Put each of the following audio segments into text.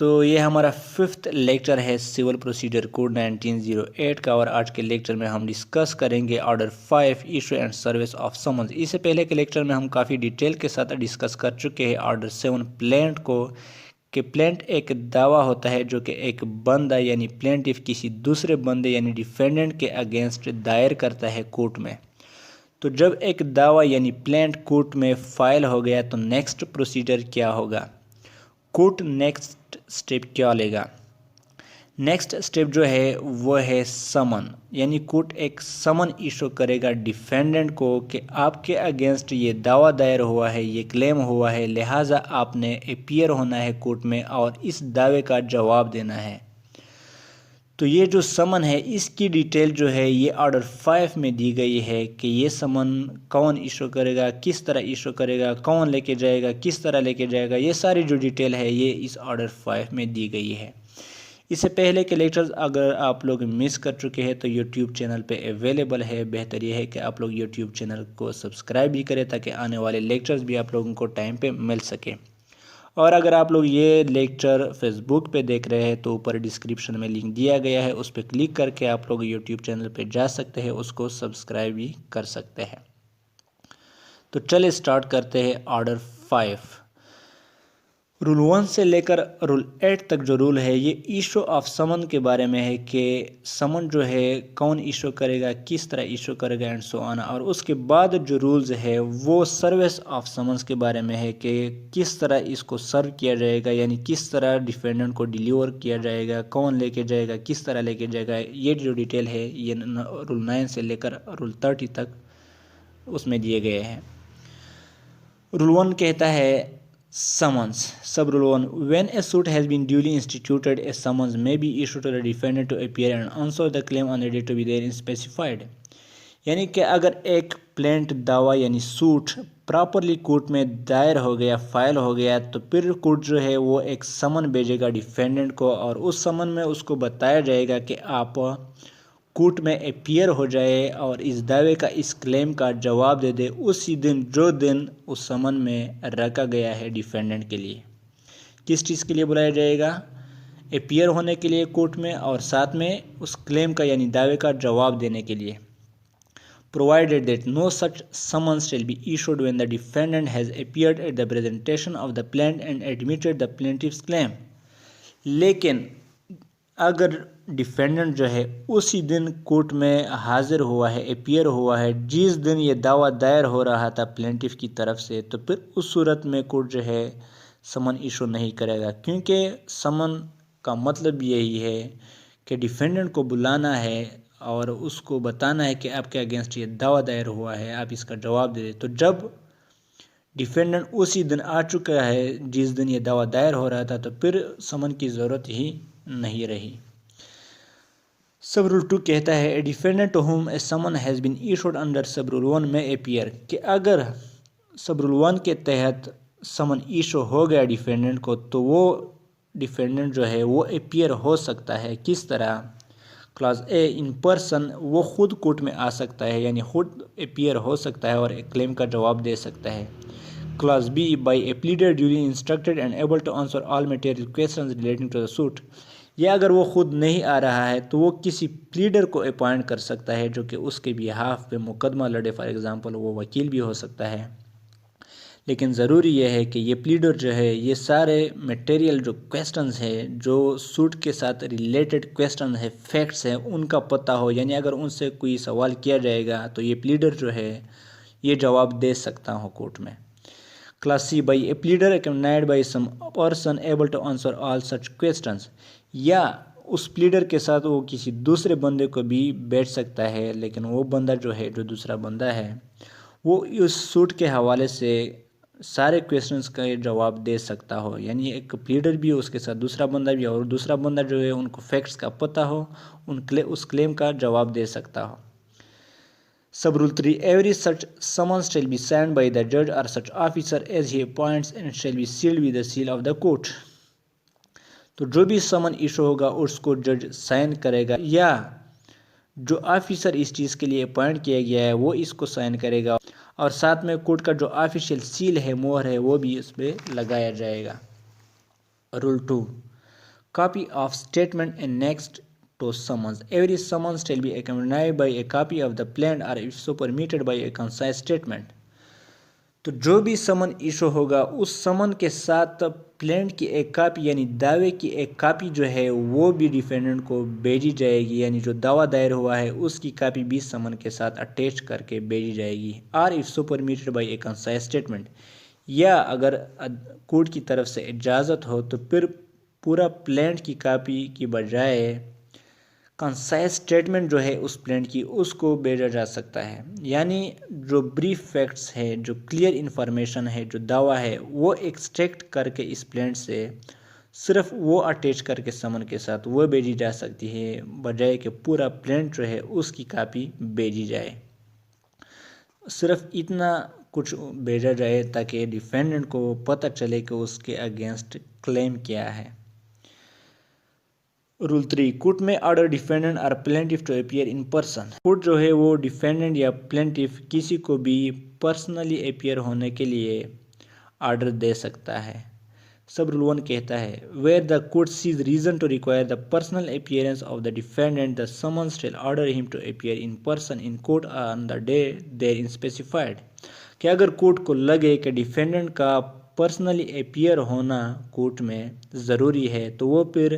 تو یہ ہمارا 5th لیکچر ہے سول پروسیجر کوڈ 1908 کا، اور آج کے لیکچر میں ہم ڈسکس کریں گے order 5 issue and service of summons. اس سے پہلے کے لیکچر میں ہم کافی ڈیٹیل کے ساتھ ڈسکس کر چکے ہیں آرڈر 7 پلینٹ کو، کہ پلینٹ ایک دعویٰ ہوتا ہے جو کہ ایک بندہ یعنی پلینٹیف کسی دوسرے بندے یعنی ڈیفینڈنٹ کے اگینسٹ دائر کرتا ہے کورٹ میں۔ تو جب ایک دعویٰ یعنی پلینٹ کورٹ میں فائل ہو گیا تو نیکسٹ پروسیجر کیا ہوگا؟ کورٹ نیکسٹ سٹیپ کیا لے گا؟ نیکسٹ سٹیپ جو ہے وہ ہے سمن، یعنی کورٹ ایک سمن ایشو کرے گا ڈیفینڈنٹ کو کہ آپ کے اگینسٹ یہ دعویٰ دائر ہوا ہے، یہ کلیم ہوا ہے، لہٰذا آپ نے اپیئر ہونا ہے کورٹ میں اور اس دعوے کا جواب دینا ہے۔ تو یہ جو سمن ہے اس کی ڈیٹیل جو ہے یہ آرڈر 5 میں دی گئی ہے کہ یہ سمن کون ایشو کرے گا، کس طرح ایشو کرے گا، کون لے کے جائے گا، کس طرح لے کے جائے گا، یہ ساری جو ڈیٹیل ہے یہ اس آرڈر 5 میں دی گئی ہے۔ اس سے پہلے کے لیکچرز اگر آپ لوگ مس کر چکے ہیں تو یوٹیوب چینل پہ اویلیبل ہے، بہتر یہ ہے کہ آپ لوگ یوٹیوب چینل کو سبسکرائب بھی کریں تاکہ آنے والے لیکچرز بھی آپ لوگوں کو ٹائم پہ مل سکے۔ اور اگر آپ لوگ یہ لیکچر فیس بک پہ دیکھ رہے ہیں تو اوپر ڈسکرپشن میں لنک دیا گیا ہے، اس پہ کلک کر کے آپ لوگ یوٹیوب چینل پہ جا سکتے ہیں، اس کو سبسکرائب بھی کر سکتے ہیں۔ تو چلے سٹارٹ کرتے ہیں آرڈر 5۔ رول 1 سے لے کر رول 8 تک جو رول ہے یہ ایشو آف سمن کے بارے میں ہے کہ سمن جو ہے کون ایشو کرے گا، کس طرح ایشو کرے گا اینڈ سو آن۔ اور اس کے بعد جو رولز ہے وہ سروس آف سمنز کے بارے میں ہے کہ کس طرح اس کو سرو کیا جائے گا، یعنی کس طرح ڈیفینڈنٹ کو ڈیلیور کیا جائے گا، کون لے کے جائے گا، کس طرح لے کے جائے گا۔ یہ جو ڈیٹیل ہے یہ رول 9 سے لے کر رول 30 تک اس میں دیے گئے ہیں۔ رول 1 کہتا ہے summons. Sub rule 1: when a suit has been duly instituted, a summons may be issued to the defendant to appear and answer the claim on the date to be therein specified. یعنی کہ اگر ایک planet دعویٰ یعنی suit properly court میں دائر ہو گیا، file ہو گیا، تو پھر کورٹ جو ہے وہ ایک سمن بھیجے گا ڈیفینڈنٹ کو، اور اس سمن میں اس کو بتایا جائے گا کہ آپ کورٹ میں اپیئر ہو جائے اور اس دعوے کا، اس کلیم کا جواب دے دے اسی دن جو دن اس سمن میں رکھا گیا ہے ڈیفینڈنٹ کے لیے۔ کس چیز کے لیے بلایا جائے گا؟ اپیئر ہونے کے لیے کورٹ میں، اور ساتھ میں اس کلیم کا یعنی دعوے کا جواب دینے کے لیے۔ Provided that no such summons shall be issued when the defendant has appeared at the presentation of the plaintiff and admitted the plaintiff's claim. لیکن اگر ڈیفینڈنٹ جو ہے اسی دن کورٹ میں حاضر ہوا ہے، اپیئر ہوا ہے جس دن یہ دعویٰ دائر ہو رہا تھا پلینٹیف کی طرف سے، تو پھر اس صورت میں کورٹ جو ہے سمن ایشو نہیں کرے گا، کیونکہ سمن کا مطلب یہی ہے کہ ڈیفینڈنٹ کو بلانا ہے اور اس کو بتانا ہے کہ آپ کے اگینسٹ یہ دعویٰ دائر ہوا ہے، آپ اس کا جواب دے دیں۔ تو جب ڈیفینڈنٹ اسی دن آ چکا ہے جس دن یہ دعویٰ دائر ہو رہا تھا تو پھر سمن کی ضرورت ہی نہیں رہی۔ سب رول 2 کہتا ہے a defendant to whom a summons has been issued under sub rule 1 میں اپیئر، کہ اگر سب رول 1 کے تحت سمن ایشو ہو گیا ڈیفینڈنٹ کو تو وہ ڈیفینڈنٹ جو ہے وہ اپیئر ہو سکتا ہے۔ کس طرح؟ کلاس اے ان پرسن، وہ خود کورٹ میں آ سکتا ہے، یعنی خود اپیئر ہو سکتا ہے اور ایک کلیم کا جواب دے سکتا ہے۔ Class B by a pleader duly instructed and able to answer all material questions relating to the suit, یا اگر وہ خود نہیں آ رہا ہے تو وہ کسی پلیڈر کو اپوائنٹ کر سکتا ہے جو کہ اس کے بیہاف پہ مقدمہ لڑے، فار ایگزامپل وہ وکیل بھی ہو سکتا ہے۔ لیکن ضروری یہ ہے کہ یہ پلیڈر جو ہے یہ سارے میٹیریل جو کویسچنز ہے، جو سوٹ کے ساتھ ریلیٹڈ کویسچن ہے، فیکٹس ہیں، ان کا پتہ ہو، یعنی اگر ان سے کوئی سوال کیا جائے گا تو یہ پلیڈر جو ہے یہ جواب دے سکتا ہو کورٹ میں۔ Class C by a pleader accompanied by some person able to answer all such questions, یا اس پلیڈر کے ساتھ وہ کسی دوسرے بندے کو بھی بیٹھ سکتا ہے، لیکن وہ بندہ جو ہے، جو دوسرا بندہ ہے، وہ اس سوٹ کے حوالے سے سارے کویسچنز کا جواب دے سکتا ہو، یعنی ایک پلیڈر بھی اس کے ساتھ دوسرا بندہ بھی، اور دوسرا بندہ جو ہے ان کو فیکٹس کا پتہ ہو، اس کلیم کا جواب دے سکتا ہو۔ Sub rule 3 every such summons shall be signed by the جج or such officer as he appoints and shall be sealed with the seal of the court, تو جو بھی سمن ایشو ہوگا اس کو جج سائن کرے گا، یا جو آفیسر اس چیز کے لیے اپوائنٹ کیا گیا ہے وہ اس کو سائن کرے گا، اور ساتھ میں کورٹ کا جو آفیشیل سیل ہے، مہر ہے، وہ بھی اس پہ لگایا جائے گا۔ Rule 2 Copy of statement annexed to summons. Every summons shall be accompanied by a copy of the plaintiff or if so permitted by a concise statement. تو جو بھی سمن ایشو ہوگا اس سمن کے ساتھ پلینٹ کی ایک کاپی یعنی دعوے کی ایک کاپی جو ہے وہ بھی ڈیفینڈنٹ کو بھیجی جائے گی، یعنی جو دعویٰ دائر ہوا ہے اس کی کاپی بھی سمن کے ساتھ اٹیچ کر کے بھیجی جائے گی، or if so permitted by a concise statement, یا اگر کورٹ کی طرف سے اجازت ہو تو پھر پورا پلینٹ کی کاپی کی بجائے کنسائز اسٹیٹمنٹ جو ہے اس پلینٹ کی اس کو بھیجا جا سکتا ہے، یعنی جو بریف فیکٹس ہے، جو کلیئر انفارمیشن ہے، جو دعویٰ ہے وہ ایکسٹریکٹ کر کے اس پلینٹ سے صرف وہ اٹیچ کر کے سمن کے ساتھ وہ بھیجی جا سکتی ہے، بجائے کہ پورا پلینٹ جو ہے اس کی کاپی بھیجی جائے۔ صرف اتنا کچھ بھیجا جائے تاکہ ڈیفینڈنٹ کو پتہ چلے کہ اس کے اگینسٹ کلیم کیا ہے۔ رول 3 کورٹ میں order defendant or plaintiff to appear in person. Court جو ہے وہ ڈیفینڈنٹ یا پلینٹیف کسی کو بھی پرسنلی اپیئر ہونے کے لیے آرڈر دے سکتا ہے۔ سب رول 1 کہتا ہے where the court sees reason to require the personal appearance of the defendant the summons shall order him to appear in person in court on the day therein specified, کہ اگر court کو لگے کہ defendant کا personally appear ہونا court میں ضروری ہے تو وہ پھر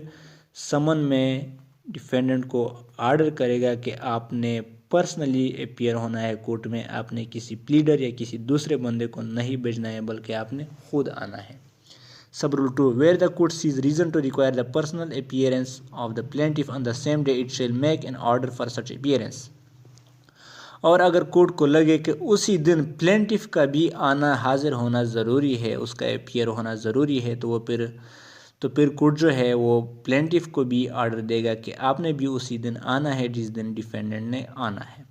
سمن میں ڈیفینڈنٹ کو آرڈر کرے گا کہ آپ نے پرسنلی اپیئر ہونا ہے کورٹ میں، آپ نے کسی پلیڈر یا کسی دوسرے بندے کو نہیں بھیجنا ہے بلکہ آپ نے خود آنا ہے۔ Sub rule 2 where the court sees reason to require the personal appearance of the plaintiff on the same day it shall make an order for such appearance, اور اگر کورٹ کو لگے کہ اسی دن پلینٹیف کا بھی آنا حاضر ہونا ضروری ہے، اس کا اپیئر ہونا ضروری ہے، تو پھر کورٹ جو ہے وہ پلینٹیف کو بھی آرڈر دے گا کہ آپ نے بھی اسی دن آنا ہے جس دن ڈیفینڈنٹ نے آنا ہے۔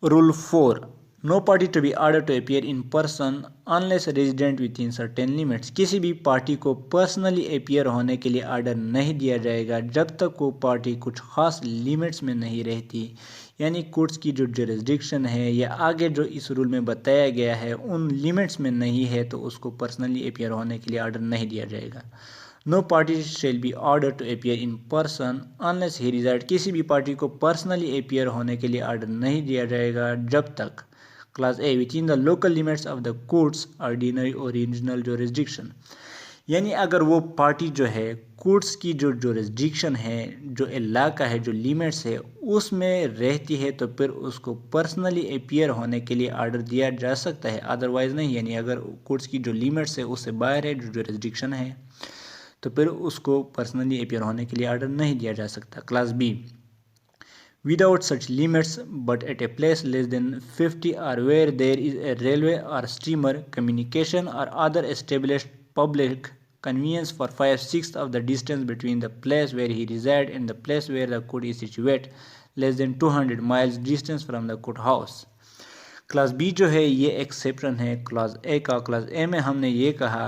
Rule 4 no party to be order to appear in person unless resident within certain limits, کسی بھی پارٹی کو پرسنلی اپیئر ہونے کے لیے آرڈر نہیں دیا جائے گا جب تک وہ پارٹی کچھ خاص لیمٹس میں نہیں رہتی، یعنی کورٹس کی جو جورسڈکشن ہے یا آگے جو اس رول میں بتایا گیا ہے ان لیمٹس میں نہیں ہے تو اس کو پرسنلی اپیئر ہونے کے لیے آرڈر نہیں دیا جائے گا۔ No party shall be order to appear in person unless he reside, کسی بھی پارٹی کو پرسنلی اپیئر ہونے کے لیے آرڈر نہیں دیا جائے گا جب تک clause a within the local limits of the court's ordinary original jurisdiction, یعنی اگر وہ پارٹی جو ہے کورٹس کی جو جورسڈکشن ہے، جو علاقہ ہے، جو لیمٹس ہے اس میں رہتی ہے تو پھر اس کو پرسنلی اپیئر ہونے کے لیے آرڈر دیا جا سکتا ہے، ادروائز نہیں، یعنی اگر کورٹس کی جو لیمٹس ہے اس سے باہر ہے، جو جورسڈکشن ہے، تو پھر اس کو پرسنلی اپیئر ہونے کے لیے آرڈر نہیں دیا جا سکتا۔ Class B without such limits but at a place less than 50 or where there is a railway or steamer communication or other established public convenience for 5/6 of the distance between the place where he resides and the place where the court is situated, less than 200 miles distance from the courthouse۔ Class B جو ہے یہ exception ہے class A کا۔ Class A میں ہم نے یہ کہا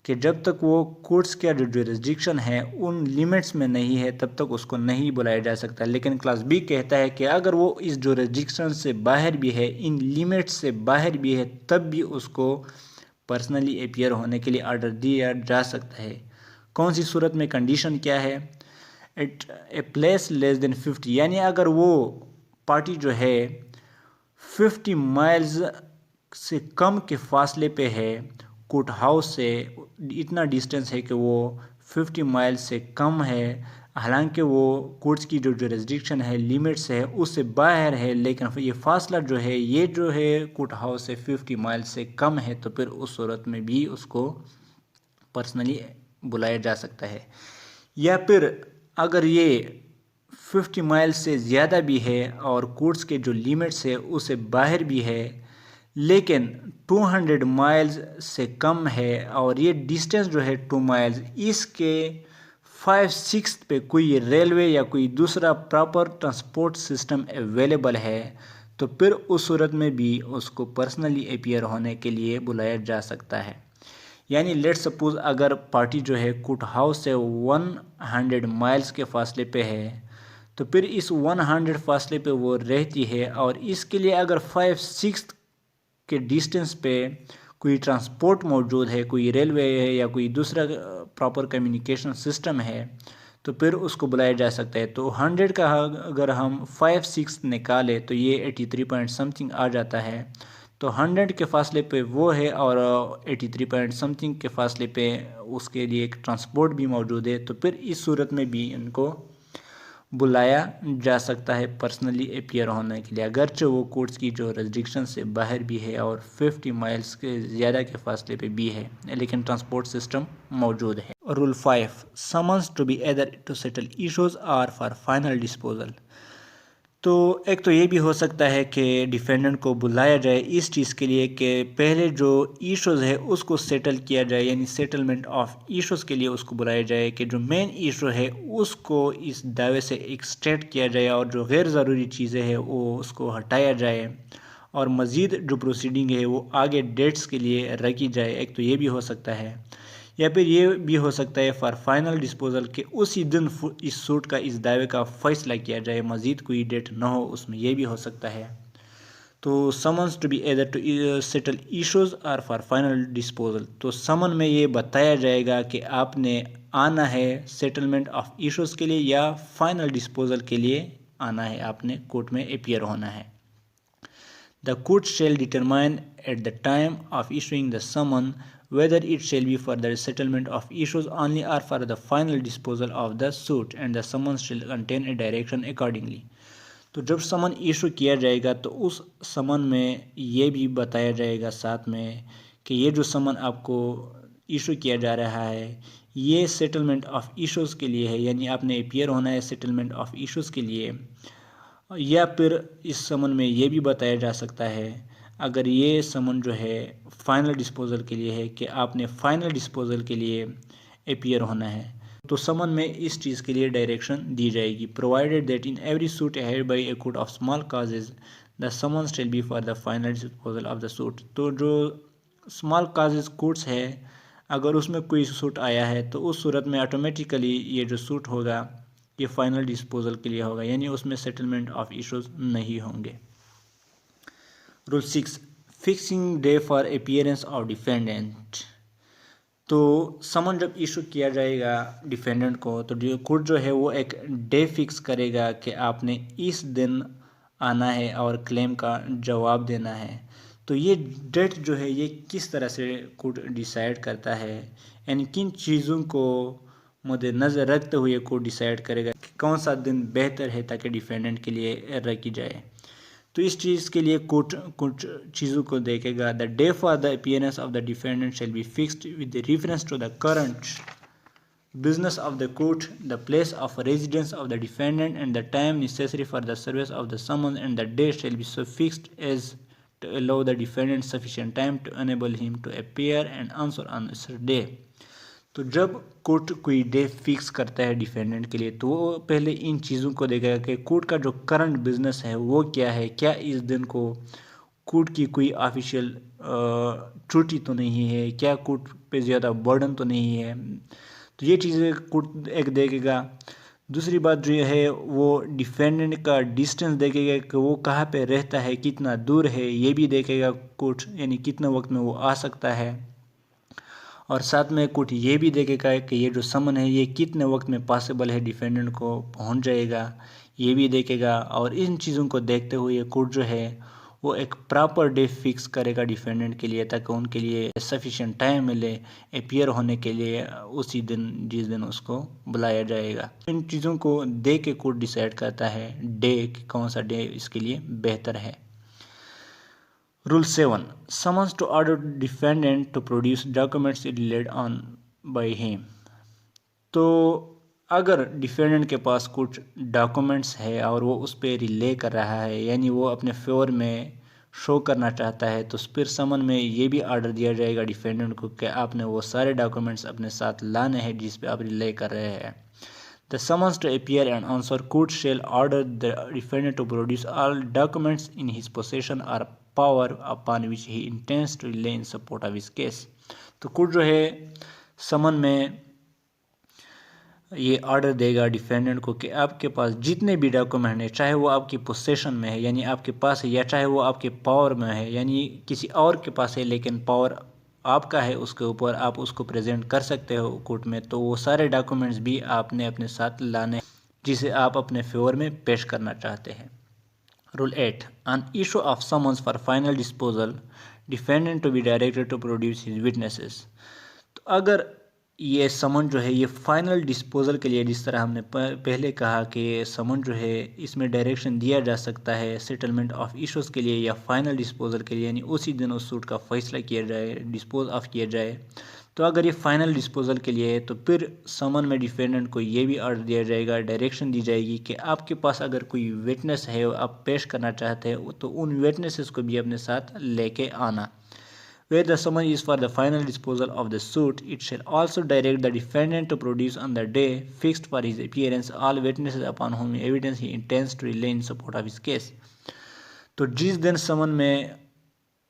کہ جب تک وہ کورٹس کا جو جورسڈکشن ہے ان لیمٹس میں نہیں ہے تب تک اس کو نہیں بلایا جا سکتا، لیکن کلاس بی کہتا ہے کہ اگر وہ اس جورسڈکشن سے باہر بھی ہے، ان لیمٹس سے باہر بھی ہے، تب بھی اس کو پرسنلی اپیئر ہونے کے لیے آرڈر دیا جا سکتا ہے۔ کون سی صورت میں؟ کنڈیشن کیا ہے؟ ایٹ اے پلیس لیس دین 50، یعنی اگر وہ پارٹی جو ہے 50 مائلز سے کم کے فاصلے پہ ہے کورٹ ہاؤس سے، اتنا ڈسٹینس ہے کہ وہ 50 مائل سے کم ہے، حالانکہ وہ کورٹس کی جو جورسڈکشن ہے، لیمٹس ہے، اس سے باہر ہے، لیکن یہ فاصلہ جو ہے یہ جو ہے کورٹ ہاؤس سے 50 مائل سے کم ہے، تو پھر اس صورت میں بھی اس کو پرسنلی بلایا جا سکتا ہے۔ یا پھر اگر یہ 50 مائل سے زیادہ بھی ہے اور کورٹس کے جو لیمٹس ہے اس سے باہر بھی ہے، لیکن 200 مائلز سے کم ہے اور یہ ڈسٹینس جو ہے 2 مائلز، اس کے 5/6 پہ کوئی ریلوے یا کوئی دوسرا پراپر ٹرانسپورٹ سسٹم اویلیبل ہے، تو پھر اس صورت میں بھی اس کو پرسنلی اپیئر ہونے کے لیے بلایا جا سکتا ہے۔ یعنی لیٹ سپوز اگر پارٹی جو ہے کورٹ ہاؤس سے 100 مائلز کے فاصلے پہ ہے، تو پھر اس 100 فاصلے پہ وہ رہتی ہے اور اس کے لیے اگر 5/6 کے ڈسٹینس پہ کوئی ٹرانسپورٹ موجود ہے، کوئی ریلوے ہے یا کوئی دوسرا پراپر کمیونیکیشن سسٹم ہے، تو پھر اس کو بلایا جا سکتا ہے۔ تو 100 کا اگر ہم 5-6 نکالیں تو یہ 83 پوائنٹ سم تھنگ آ جاتا ہے۔ تو 100 کے فاصلے پہ وہ ہے اور 83 پوائنٹ سم تھنگ کے فاصلے پہ اس کے لیے ایک ٹرانسپورٹ بھی موجود ہے، تو پھر اس صورت میں بھی ان کو بلایا جا سکتا ہے پرسنلی اپیئر ہونے کے لیے، اگرچہ وہ کورٹس کی جو ریزڈکشن سے باہر بھی ہے اور 50 مائلز کے زیادہ کے فاصلے پہ بھی ہے، لیکن ٹرانسپورٹ سسٹم موجود ہے۔ Rule 5 summons to be either to settle issues or for final disposal. تو ایک تو یہ بھی ہو سکتا ہے کہ ڈیفینڈنٹ کو بلایا جائے اس چیز کے لیے کہ پہلے جو ایشوز ہے اس کو سیٹل کیا جائے، یعنی سیٹلمنٹ آف ایشوز کے لیے اس کو بلایا جائے کہ جو مین ایشو ہے اس کو اس دعوے سے ایکسٹریکٹ کیا جائے اور جو غیر ضروری چیزیں ہیں وہ اس کو ہٹایا جائے اور مزید جو پروسیڈنگ ہے وہ آگے ڈیٹس کے لیے رکھی جائے۔ ایک تو یہ بھی ہو سکتا ہے، یا پھر یہ بھی ہو سکتا ہے فار فائنل ڈسپوزل کہ اسی دن اس سوٹ کا، اس دعوے کا فیصلہ کیا جائے، مزید کوئی ڈیٹ نہ ہو اس میں، یہ بھی ہو سکتا ہے۔ تو summons to be either to settle issues or for final disposal, تو سمن میں یہ بتایا جائے گا کہ آپ نے آنا ہے سیٹلمنٹ آف ایشوز کے لیے یا فائنل ڈسپوزل کے لیے آنا ہے، آپ نے کورٹ میں اپیئر ہونا ہے۔ The court shall determine at the time of issuing the summon whether it shall be for the settlement of issues only or for the final disposal of the suit, and the summons shall contain a direction accordingly. تو جب سمن issue کیا جائے گا تو اس سمن میں یہ بھی بتایا جائے گا ساتھ میں کہ یہ جو سمن آپ کو ایشو کیا جا رہا ہے یہ سیٹلمنٹ آف ایشوز کے لیے ہے، یعنی آپ نے اپیئر ہونا ہے سیٹلمنٹ آف ایشوز کے لیے۔ یا پھر اس سمن میں یہ بھی بتایا جا سکتا ہے اگر یہ سمن جو ہے فائنل ڈسپوزل کے لیے ہے کہ آپ نے فائنل ڈسپوزل کے لیے اپیئر ہونا ہے، تو سمن میں اس چیز کے لیے ڈائریکشن دی جائے گی۔ Provided that in every suit heard by a court of small causes the summons shall be for the final disposal of the suit. تو جو اسمال کازز کورٹس ہے اگر اس میں کوئی سوٹ آیا ہے تو اس صورت میں آٹومیٹیکلی یہ جو سوٹ ہوگا یہ فائنل ڈسپوزل کے لیے ہوگا، یعنی اس میں سیٹلمنٹ آف ایشوز نہیں ہوں گے۔ Rule 6 fixing day for appearance of defendant. تو سمن جب ایشو کیا جائے گا ڈیفینڈنٹ کو تو کورٹ جو ہے وہ ایک ڈے فکس کرے گا کہ آپ نے اس دن آنا ہے اور کلیم کا جواب دینا ہے۔ تو یہ ڈیٹ جو ہے یہ کس طرح سے کورٹ ڈیسائیڈ کرتا ہے، یعنی کن چیزوں کو مد نظر رکھتے ہوئے کورٹ ڈیسائیڈ کرے گا کہ کون سا دن بہتر ہے تاکہ ڈیفینڈنٹ کے لیے رکھی جائے۔ تو اس چیز کے لیے کورٹ کچھ چیزوں کو دیکھے گا۔ The day for the appearance of the defendant shall be fixed with reference to the current business of the court, the place of residence of the defendant, and the time necessary for the service of the summons, and the date shall be so fixed as to allow the defendant sufficient time to enable him to appear and answer on said day. تو جب court کوئی day fix کرتا ہے defendant کے لیے تو وہ پہلے ان چیزوں کو دیکھے گا کہ کورٹ کا جو کرنٹ بزنس ہے وہ کیا ہے، کیا اس دن کو کورٹ کی کوئی آفیشیل ڈیوٹی تو نہیں ہے، کیا کورٹ پہ زیادہ برڈن تو نہیں ہے، تو یہ چیزیں کورٹ ایک دیکھے گا۔ دوسری بات جو ہے وہ ڈیفینڈنٹ کا ڈسٹینس دیکھے گا کہ وہ کہاں پہ رہتا ہے، کتنا دور ہے، یہ بھی دیکھے گا کورٹ، یعنی کتنے وقت میں وہ آ سکتا ہے۔ اور ساتھ میں کورٹ یہ بھی دیکھے گا کہ یہ جو سمن ہے یہ کتنے وقت میں پاسبل ہے ڈیفینڈنٹ کو پہنچ جائے گا، یہ بھی دیکھے گا۔ اور ان چیزوں کو دیکھتے ہوئے کورٹ جو ہے وہ ایک پراپر ڈے فکس کرے گا ڈیفینڈنٹ کے لیے تاکہ ان کے لیے سفیشینٹ ٹائم ملے اپیئر ہونے کے لیے اسی دن جس دن اس کو بلایا جائے گا۔ ان چیزوں کو دیکھ کے کورٹ ڈیسائیڈ کرتا ہے ڈے کہ کون سا ڈے اس کے لیے بہتر ہے۔ Rule 7 summons to order defendant to produce documents relied on by him۔ تو اگر ڈیفینڈنٹ کے پاس کچھ ڈاکومنٹس ہے اور وہ اس پہ ریلے کر رہا ہے، یعنی وہ اپنے فیور میں شو کرنا چاہتا ہے، تو پھر سمن میں یہ بھی آرڈر دیا جائے گا ڈیفینڈنٹ کو کہ آپ نے وہ سارے ڈاکومنٹس اپنے ساتھ لانے ہیں جس پہ آپ ریلے کر رہے ہیں۔ The summons to appear and answer court shall order the defendant to produce all documents in his possession or power upon which he intends to rely in support of his case۔ تو court جو ہے سمن میں یہ order دے گا defendant کو کہ آپ کے پاس جتنے بھی ڈاکومنٹ ہیں، چاہے وہ آپ کی پوسیشن میں ہے یعنی آپ کے پاس ہے، یا چاہے وہ آپ کے پاور میں ہے یعنی کسی اور کے پاس ہے لیکن پاور آپ کا ہے اس کے اوپر آپ اس کو پریزنٹ کر سکتے ہو کورٹ میں، تو وہ سارے ڈاکومنٹس بھی آپ نے اپنے ساتھ لانے جسے آپ اپنے فیور میں پیش کرنا چاہتے ہیں۔ Rule 8 an issue of summons for final disposal defendant to be directed to produce his witnesses۔ تو اگر یہ سمن جو ہے یہ فائنل ڈسپوزل کے لیے، جس طرح ہم نے پہلے کہا کہ سمن جو ہے اس میں ڈائریکشن دیا جا سکتا ہے سیٹلمنٹ آف ایشوز کے لیے یا فائنل ڈسپوزل کے لیے، یعنی اسی دن اس سوٹ کا فیصلہ کیا جائے، ڈسپوز آف کیا جائے، تو اگر یہ فائنل ڈسپوزل کے لیے ہے تو پھر سمن میں ڈیفینڈنٹ کو یہ بھی آرڈر دیا جائے گا، ڈائریکشن دی جائے گی کہ آپ کے پاس اگر کوئی وٹنس ہے آپ پیش کرنا چاہتے ہیں تو ان وٹنسز کو بھی اپنے ساتھ لے کے آنا۔ Where the summons is for the final disposal of the suit, it shall also direct the defendant to produce on the day fixed for his appearance all witnesses upon whom evidence he intends to rely in support of his case۔ تو جس دن سمن میں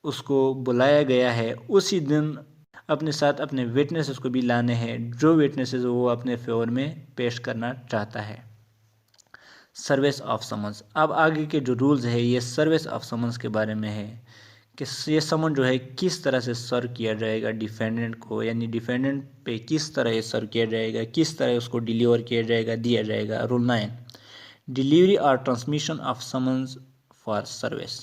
اس کو بلایا گیا ہے اسی دن اپنے ساتھ اپنے وٹنسز کو بھی لانے ہیں، جو وٹنسز وہ اپنے فیور میں پیش کرنا چاہتا ہے۔ سروس آف سمنز، اب آگے کے جو رولز ہے یہ سروس آف سمنز کے بارے میں ہے کہ یہ سمن جو ہے کس طرح سے سرو کیا جائے گا ڈیفینڈنٹ کو، یعنی ڈیفینڈنٹ پہ کس طرح یہ سرو کیا جائے گا، کس طرح اس کو ڈیلیور کیا جائے گا، دیا جائے گا۔ رول 9 ڈیلیوری اور transmission of summons for service,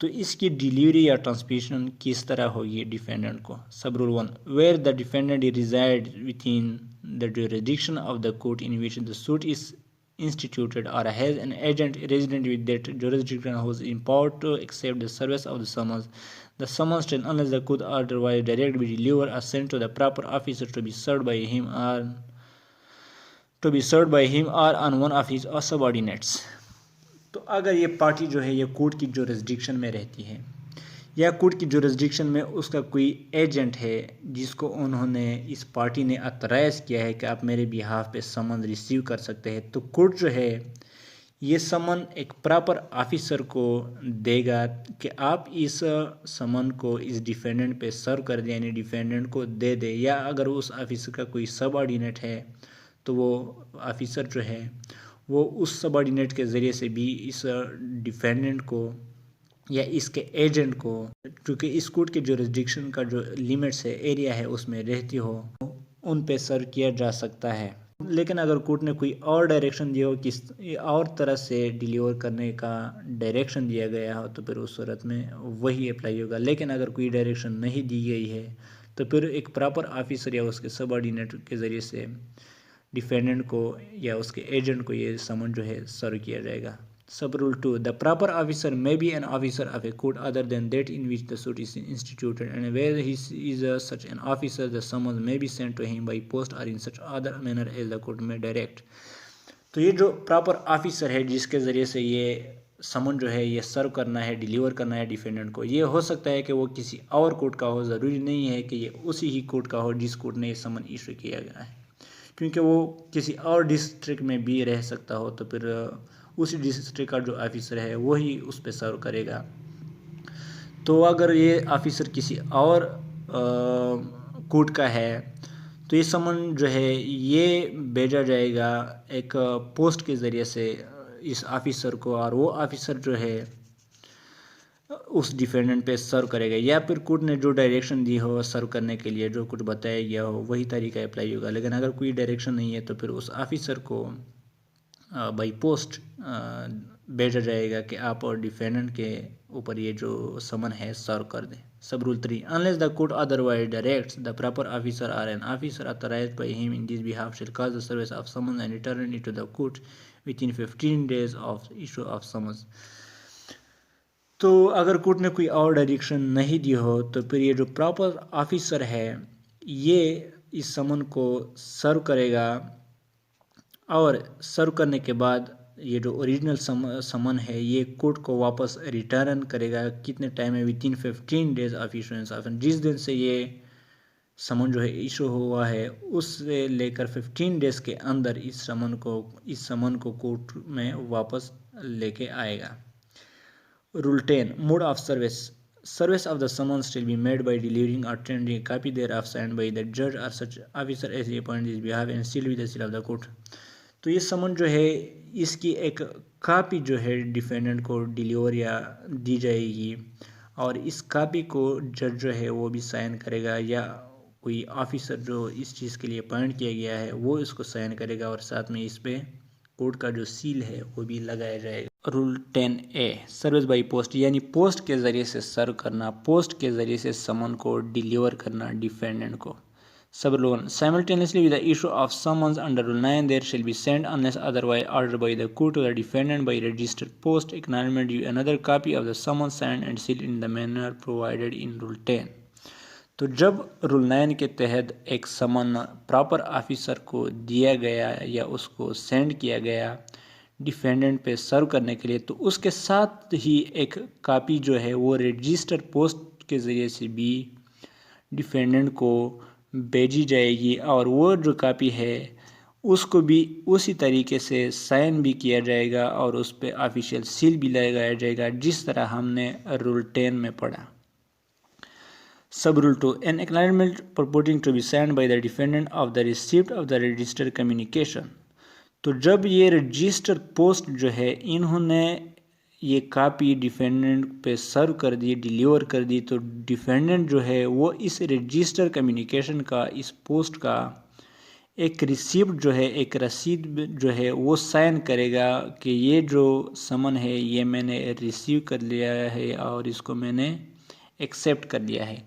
تو اس کی ڈیلیوری یا ٹرانسمیشن کس طرح ہوگی ڈیفینڈنٹ کو۔ Sub rule 1 where the defendant reside within the jurisdiction of the court in which the suit is instituted or has an agent resident with that jurisdiction who is empowered to accept the service of the summons, the summons shall, unless the court otherwise direct, be delivered or sent to the proper officer to be served by him or on one of his subordinates۔ تو اگر یہ party جو ہے یہ court کی jurisdiction میں رہتی ہے یا کورٹ کی جورسڈکشن میں اس کا کوئی ایجنٹ ہے جس کو انہوں نے اس پارٹی نے اترائز کیا ہے کہ آپ میرے بیہاف پہ سمن ریسیو کر سکتے ہیں، تو کورٹ جو ہے یہ سمن ایک پراپر آفیسر کو دے گا کہ آپ اس سمن کو اس ڈیفینڈنٹ پہ سرو کر دیں، یعنی ڈیفینڈنٹ کو دے دے، یا اگر اس آفیسر کا کوئی سب آرڈینیٹ ہے تو وہ آفیسر جو ہے وہ اس سب آرڈینیٹ کے ذریعے سے بھی اس ڈیفینڈنٹ کو یا اس کے ایجنٹ کو، چونکہ اس کورٹ کے جورسڈکشن کا جو لیمٹس ہے، ایریا ہے، اس میں رہتی ہو، ان پہ سرو کیا جا سکتا ہے۔ لیکن اگر کورٹ نے کوئی اور ڈائریکشن دیا ہو، کس اور طرح سے ڈیلیور کرنے کا ڈائریکشن دیا گیا ہو، تو پھر اس صورت میں وہی اپلائی ہوگا۔ لیکن اگر کوئی ڈائریکشن نہیں دی گئی ہے تو پھر ایک پراپر آفیسر یا اس کے سب آرڈینیٹ کے ذریعے سے ڈیفینڈنٹ کو یا اس کے ایجنٹ کو یہ سمن جو ہے سرو کیا جائے گا۔ سب rule 2 the proper officer may be an officer of a court other than that in which the suit is instituted, and where he is such an officer the summons may be sent to him by post or in such other manner as the court may direct۔ تو یہ جو proper officer ہے جس کے ذریعے سے یہ سمن جو ہے یہ سرو کرنا ہے، ڈیلیور کرنا ہے ڈیفینڈنٹ کو، یہ ہو سکتا ہے کہ وہ کسی اور کورٹ کا ہو، ضروری نہیں ہے کہ یہ اسی ہی کورٹ کا ہو جس کورٹ نے یہ سمن ایشو کیا گیا ہے، کیونکہ وہ کسی اور ڈسٹرکٹ میں بھی رہ سکتا ہو، تو پھر اسی ڈسٹرکٹ کا جو آفیسر ہے وہی اس پہ سرو کرے گا۔ تو اگر یہ آفیسر کسی اور کورٹ کا ہے تو یہ سمن جو ہے یہ بھیجا جائے گا ایک پوسٹ کے ذریعے سے اس آفیسر کو، اور وہ آفیسر جو ہے اس ڈیفینڈنٹ پہ سرو کرے گا، یا پھر کورٹ نے جو ڈائریکشن دی ہو سرو کرنے کے لیے، جو کچھ بتایا گیا ہو وہی طریقہ اپلائی ہوگا۔ لیکن اگر کوئی ڈائریکشن نہیں ہے تو پھر اس آفیسر کو بائی پوسٹ بھیجا جائے گا کہ آپ اور ڈیفینڈنٹ کے اوپر یہ جو سمن ہے سرو کر دیں۔ سب rule 3 unless the court otherwise directs, the proper officer or an officer authorized by him in this behalf shall cause the service of summons and return it to the court within 15 days of issue of summons۔ تو اگر court نے کوئی اور direction نہیں دی ہو تو پھر یہ جو پراپر آفیسر ہے یہ اس سمن کو سرو کرے گا، اور سرو کرنے کے بعد یہ جو اوریجنل سمن ہے یہ کورٹ کو واپس ریٹرن کرے گا۔ کتنے ٹائم ہے؟ within 15 days of issuance of، جس دن سے یہ سمن جو ہے ایشو ہوا ہے اس سے لے کر 15 ڈیز کے اندر اس سمن کو کورٹ میں واپس لے کے آئے گا۔ Rule 10 mode of service of the summons shall be made by delivering or tendering a copy thereof signed by the judge or such officer as he appoints his behalf and sealed with the seal of the court۔ تو یہ سمن جو ہے اس کی ایک copy جو ہے defendant کو ڈیلیور یا دی جائے گی، اور اس کاپی کو جج جو ہے وہ بھی سائن کرے گا، یا کوئی آفیسر جو اس چیز کے لیے اپوائنٹ کیا گیا ہے وہ اس کو سائن کرے گا، اور ساتھ میں اس پہ کورٹ کا جو سیل ہے وہ بھی لگایا جائے گا۔ Rule 10A service by post, یعنی پوسٹ کے ذریعے سے سرو کرنا، پوسٹ کے ذریعے سے سمن کو ڈیلیور کرنا ڈیفینڈنٹ کو۔ Sub role simultaneously with the issue of summons under Rule 9 there shall be sent unless otherwise ordered by the court to the defendant by registered post acknowledgement you another copy of the summons signed and sealed in the manner provided in Rule 10۔ تو جب role 9 کے تحت ایک سمن proper officer کو دیا گیا یا اس کو سینڈ کیا گیا ڈیفینڈنٹ پہ سرو کرنے کے لیے، تو اس کے ساتھ ہی ایک کاپی جو ہے وہ رجسٹر پوسٹ کے ذریعے سے بھی ڈیفینڈنٹ کو بھیجی جائے گی، اور وہ جو کاپی ہے اس کو بھی اسی طریقے سے سائن بھی کیا جائے گا اور اس پہ آفیشیل سیل بھی لگایا جائے گا، جس طرح ہم نے رول 10 میں پڑھا۔ سب rule 2 an acknowledgement purporting to be signed by the defendant of the receipt of the registered communication۔ تو جب یہ رجسٹر پوسٹ جو ہے انہوں نے یہ کاپی ڈیفینڈنٹ پہ سرو کر دی، ڈیلیور کر دی، تو ڈیفینڈنٹ جو ہے وہ اس رجسٹر کمیونیکیشن کا، اس پوسٹ کا ایک ریسیپٹ جو ہے، ایک رسید جو ہے وہ سائن کرے گا کہ یہ جو سمن ہے یہ میں نے ریسیو کر لیا ہے اور اس کو میں نے ایکسیپٹ کر لیا ہے۔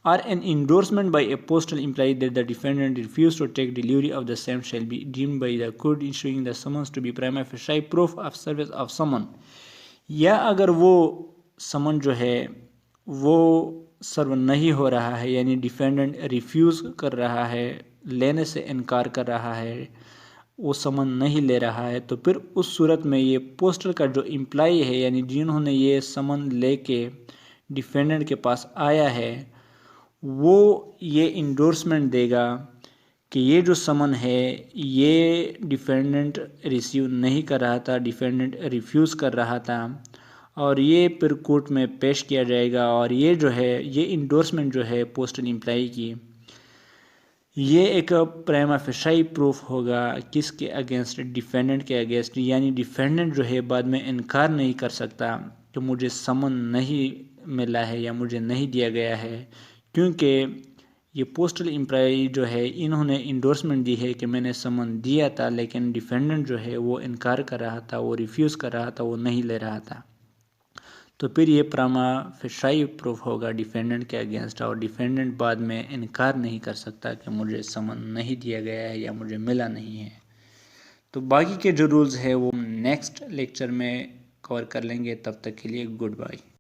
or an endorsement by a postal employee that the defendant refused to take delivery of the same shall be deemed by the court issuing the summons to be prima facie proof of service of summon۔ یا اگر وہ سمن جو ہے وہ سرو نہیں ہو رہا ہے، یعنی ڈیفینڈنٹ ریفیوز کر رہا ہے، لینے سے انکار کر رہا ہے، وہ سمن نہیں لے رہا ہے، تو پھر اس صورت میں یہ پوسٹل کا جو امپلائی ہے، یعنی جنہوں نے یہ سمن لے کے ڈیفینڈنٹ کے پاس آیا ہے، وہ یہ انڈورسمنٹ دے گا کہ یہ جو سمن ہے یہ ڈیفینڈنٹ ریسیو نہیں کر رہا تھا، ڈیفینڈنٹ ریفیوز کر رہا تھا، اور یہ پھر کورٹ میں پیش کیا جائے گا، اور یہ جو ہے یہ انڈورسمنٹ جو ہے پوسٹل امپلائی کی، یہ ایک پرائما فیشائی پروف ہوگا کس کے اگینسٹ؟ ڈیفینڈنٹ کے اگینسٹ، یعنی ڈیفینڈنٹ جو ہے بعد میں انکار نہیں کر سکتا کہ مجھے سمن نہیں ملا ہے یا مجھے نہیں دیا گیا ہے، کیونکہ یہ پوسٹل امپلائی جو ہے انہوں نے انڈورسمنٹ دی ہے کہ میں نے سمن دیا تھا، لیکن ڈیفینڈنٹ جو ہے وہ انکار کر رہا تھا، وہ ریفیوز کر رہا تھا، وہ نہیں لے رہا تھا، تو پھر یہ پراما فیشائی پروف ہوگا ڈیفینڈنٹ کے اگینسٹ، اور ڈیفینڈنٹ بعد میں انکار نہیں کر سکتا کہ مجھے سمن نہیں دیا گیا ہے یا مجھے ملا نہیں ہے۔ تو باقی کے جو رولز ہیں وہ نیکسٹ لیکچر میں کور کر لیں گے، تب تک کے لیے گڈ بائی۔